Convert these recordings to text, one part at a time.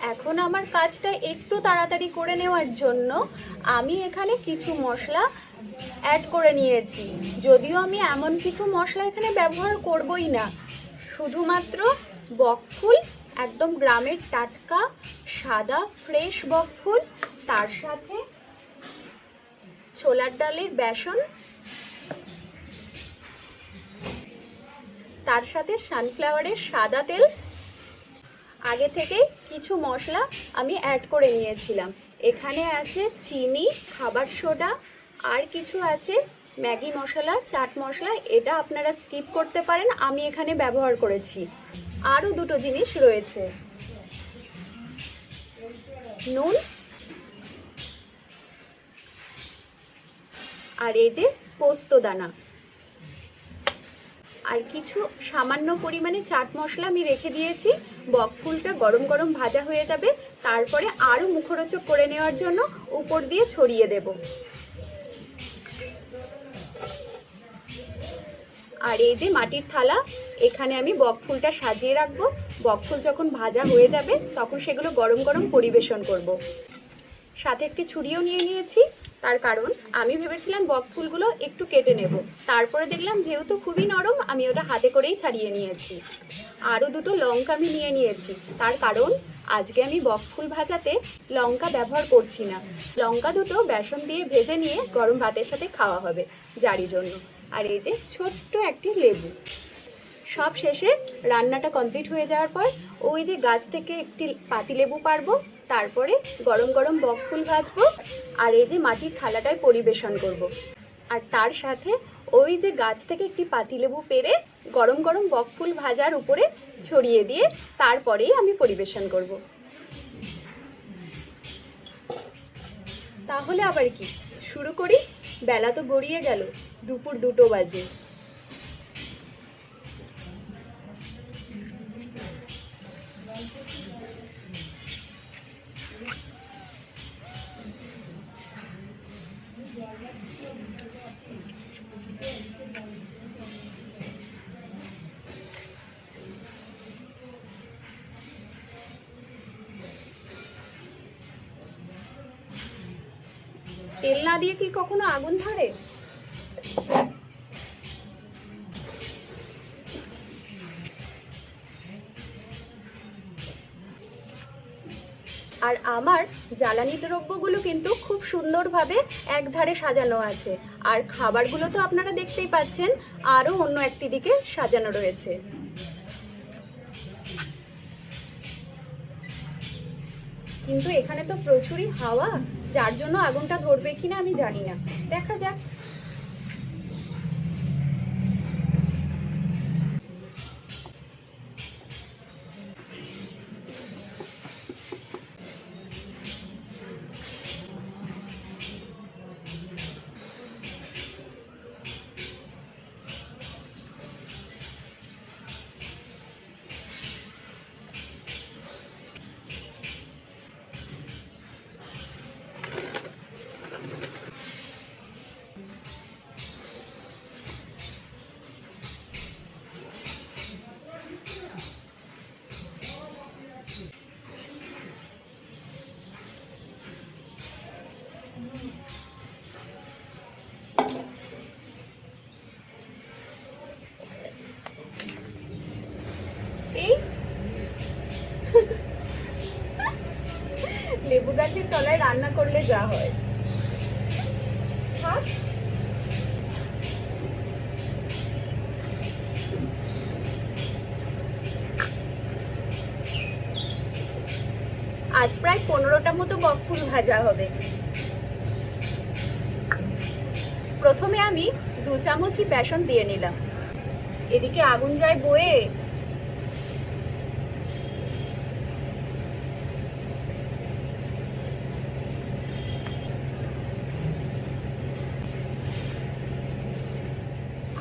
এখন আমার কাজটা একটু তাড়াতাড়ি করে নেওয়ার জন্য আমি এখানে কিছু মশলা অ্যাড করে নিয়েছি। যদিও আমি এমন কিছু মশলা এখানে ব্যবহার করবই না, শুধুমাত্র বকফুল, একদম গ্রামের টাটকা সাদা ফ্রেশ বকফুল, তার সাথে ছোলার ডালের বেসন, তার সাথে সানফ্লাওয়ারের সাদা তেল। আগে থেকে কিছু মশলা আমি অ্যাড করে নিয়েছিলাম। এখানে আছে চিনি, খাবার সোডা, আর কিছু আছে ম্যাগি মশলা, চাট মশলা। এটা আপনারা স্কিপ করতে পারেন, আমি এখানে ব্যবহার করেছি। আরও দুটো জিনিস রয়েছে, নুন আর এই যে পোস্ত দানা, আর কিছু সামান্য পরিমাণে চাট মশলা আমি রেখে দিয়েছি। বকফুলটা গরম গরম ভাজা হয়ে যাবে, তারপরে আরও মুখরোচক করে নেওয়ার জন্য উপর দিয়ে ছড়িয়ে দেব। আর এই যে মাটির থালা, এখানে আমি বকফুলটা সাজিয়ে রাখবো। বকফুল যখন ভাজা হয়ে যাবে তখন সেগুলো গরম গরম পরিবেশন করব। সাথে একটি ছুরিও নিয়ে নিয়েছি, তার কারণ আমি ভেবেছিলাম বকফুলগুলো একটু কেটে নেব, তারপরে দেখলাম যেহেতু খুবই নরম, আমি ওটা হাতে করেই ছাড়িয়ে নিয়েছি। আরও দুটো লঙ্কা আমি নিয়ে নিয়েছি, তার কারণ আজকে আমি বকফুল ভাজাতে লঙ্কা ব্যবহার করছি না। লঙ্কা দুটো বেসন দিয়ে ভেজে নিয়ে গরম ভাতের সাথে খাওয়া হবে জারি জন্য। আর এই যে ছোট্ট একটি লেবু। সব শেষে রান্নাটা কমপ্লিট হয়ে যাওয়ার পর ওই যে গাছ থেকে একটি পাতিলেবু পারবো, তারপরে গরম গরম বকফুল ভাজবো, আর এই যে মাটির থালাটায় পরিবেশন করব। আর তার সাথে ওই যে গাছ থেকে একটি পাতিলেবু পেড়ে গরম গরম বকফুল ভাজার উপরে ছড়িয়ে দিয়ে তারপরেই আমি পরিবেশন করব। তাহলে আবার কি, শুরু করি। বেলা তো গড়িয়ে গেল, দুপুর 2টো বাজে। তেল না দিয়ে কি কখনো আগুন ধরে? আর আমার জ্বালানি দ্রব্যগুলো কিন্তু খুব সুন্দরভাবে একধারে সাজানো আছে, আর খাবারগুলো তো আপনারা দেখতেই পাচ্ছেন আরও অন্য একটি দিকে সাজানো রয়েছে। কিন্তু এখানে তো প্রচুরই হাওয়া, যার জন্য আগুনটা ধরবে কিনা আমি জানি না, দেখা যাক। লেবু গাছের তলায় রান্না করলে যা হয়। আজ প্রায় 15টা মতো বকফুল ভাজা হবে। প্রথমে আমি 2 চামচই বেসন দিয়ে নিলাম। এদিকে আগুন যায় বয়ে।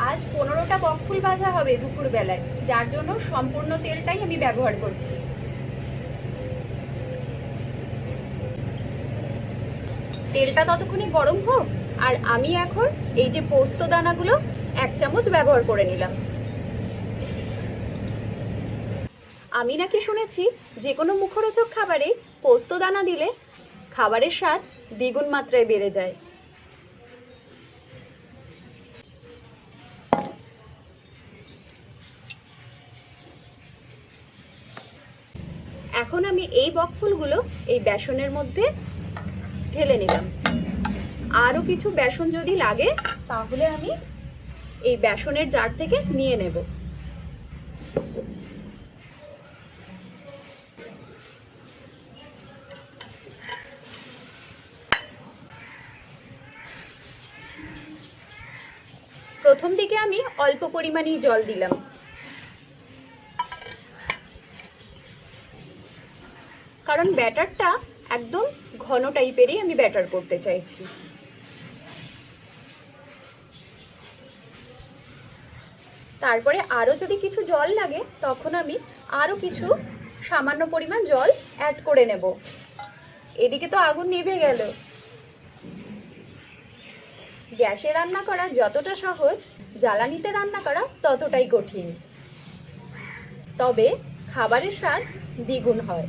আজ 15টা বকফুল ভাজা হবে দুপুর বেলায়, যার জন্য সম্পূর্ণ তেলটাই আমি ব্যবহার করছি। তেলটা ততক্ষণে গরম হোক, আর আমি এখন এই যে পোস্ত দানাগুলো 1 চামচ ব্যবহার করে নিলাম। আমি নাকি শুনেছি যে কোনো মুখরোচক খাবারে পোস্ত দানা দিলে খাবারের স্বাদ দ্বিগুণ মাত্রায় বেড়ে যায়। এখন আমি এই বকফুলগুলো এই বেসনের মধ্যে ঢেলে নিলাম। আরও কিছু বেসন যদি লাগে তাহলে আমি এই বেসনের জার থেকে নিয়ে নেব। প্রথম দিকে আমি অল্প পরিমাণেই জল দিলাম, কারণ ব্যাটারটা একদম ঘন টাইপেরই আমি ব্যাটার করতে চাইছি। তারপরে আরও যদি কিছু জল লাগে তখন আমি আরও কিছু সামান্য পরিমাণ জল অ্যাড করে নেব। এদিকে তো আগুন নিভে গেল। গ্যাসে রান্না করা যতটা সহজ, জ্বালানিতে রান্না করা ততটাই কঠিন, তবে খাবারের স্বাদ দ্বিগুণ হয়।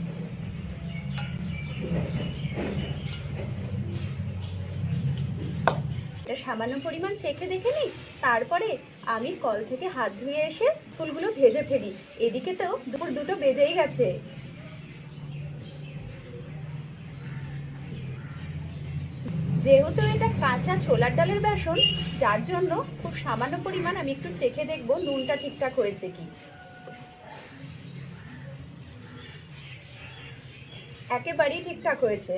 সামান্য পরিমাণ চেখে দেখে নিই, তারপরে আমি কল থেকে হাত ধুয়ে এসে ফুলগুলো ভেজে ফেলি। এদিকে তো দুপুর 2টো বেজেই গেছে। যেহেতু এটা কাঁচা ছোলার ডালের বেসন, যার জন্য খুব সামান্য পরিমাণ আমি একটু চেখে দেখবো নুনটা ঠিকঠাক হয়েছে কি। একেবারেই ঠিকঠাক হয়েছে।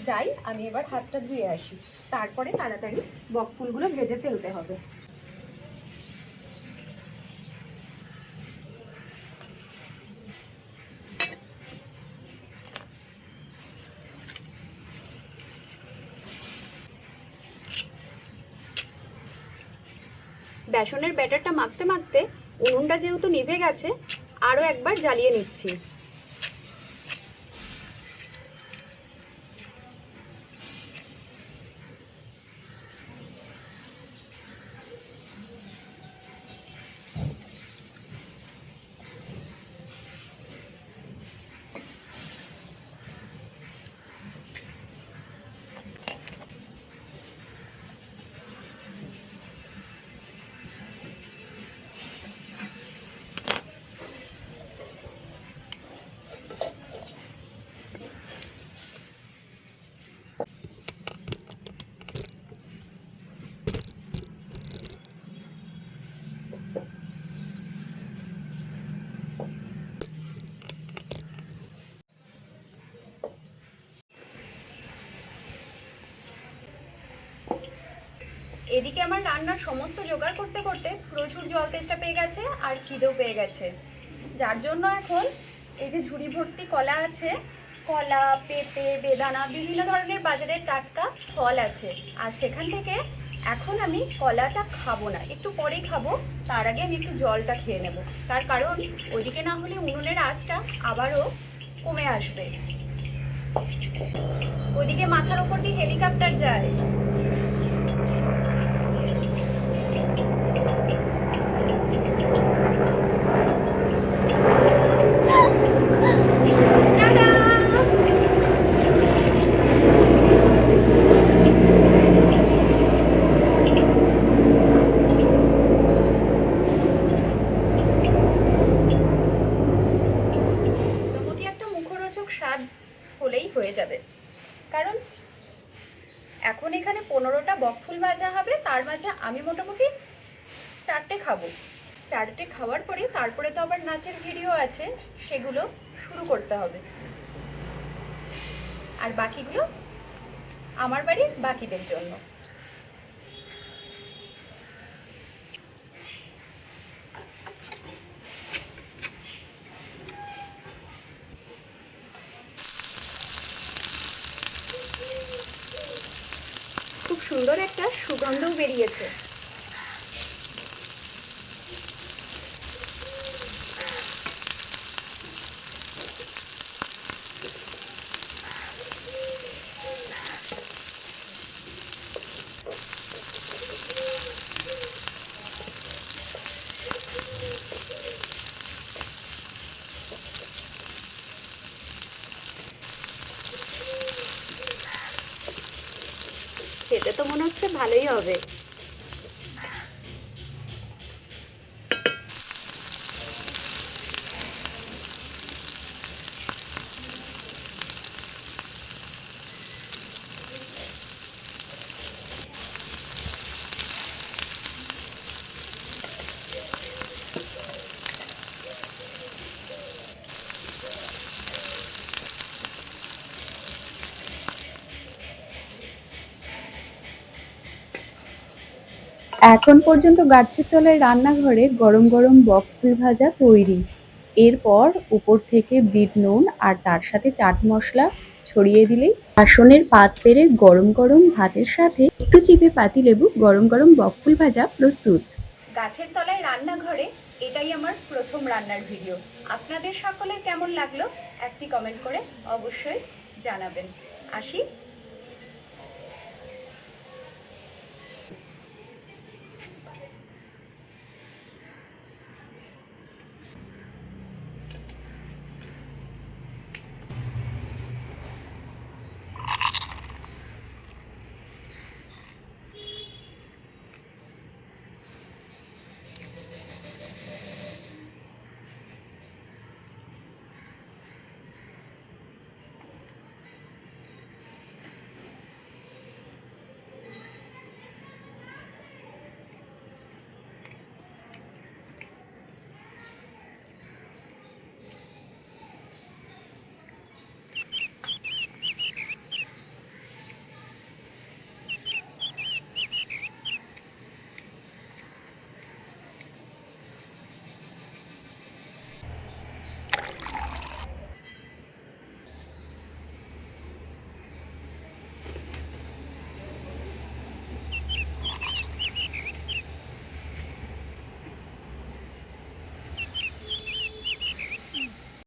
যাই, আমি এবার হাতটা ধুয়ে আসি, তারপরে তাড়াতাড়ি বকফুলগুলো ভেজে ফেলতে হবে। বেসনের ব্যাটারটা মাখতে মাখতে উনুনটা যেহেতু নিভে গেছে, আরও একবার জ্বালিয়ে নিচ্ছি। এদিকে আমার রান্নার সমস্ত জোগাড় করতে করতে প্রচুর জল তেষ্টা পেয়ে গেছে আর খিদেও পেয়ে গেছে, যার জন্য এখন এই যে ঝুড়ি ভর্তি কলা আছে, কলা, পেঁপে, বেদানা, বিভিন্ন ধরনের বাজারের টাটকা ফল আছে, আর সেখান থেকে এখন আমি কলাটা খাবো না, একটু পরেই খাবো। তার আগে আমি একটু জলটা খেয়ে নেব, তার কারণ ওইদিকে না হলে উনুনের আঁচটা আবারও কমে আসবে। ওইদিকে মাথার ওপর দিয়ে হেলিকপ্টার যায়। স্বাদ হলেই হয়ে যাবে, কারণ এখন এখানে 15টা বকফুল ভাজা হবে, তার মাঝে আমি মোটামুটি 4টে খাবো। 4টে খাওয়ার পরে তারপরে তো আবার নাচের ভিডিও আছে, সেগুলো শুরু করতে হবে, আর বাকিগুলো আমার বাড়ির বাকিদের জন্য। খুব সুন্দর একটা সুগন্ধও বেরিয়েছে। খেতে তো মনে হচ্ছে ভালোই হবে। এখন পর্যন্ত গাছের তলায় রান্নাঘরে গরম গরম বকফুল ভাজা তৈরি। এরপর উপর থেকে বিট নুন আর তার সাথে চাট মশলা ছড়িয়ে দিলেই বাসনের পাত পেরে গরম গরম ভাতের সাথে একটু চিপে পাতিলেবু গরম গরম বকফুল ভাজা প্রস্তুত। গাছের তলায় রান্নাঘরে এটাই আমার প্রথম রান্নার ভিডিও। আপনাদের সকলের কেমন লাগলো একটি কমেন্ট করে অবশ্যই জানাবেন। আসি।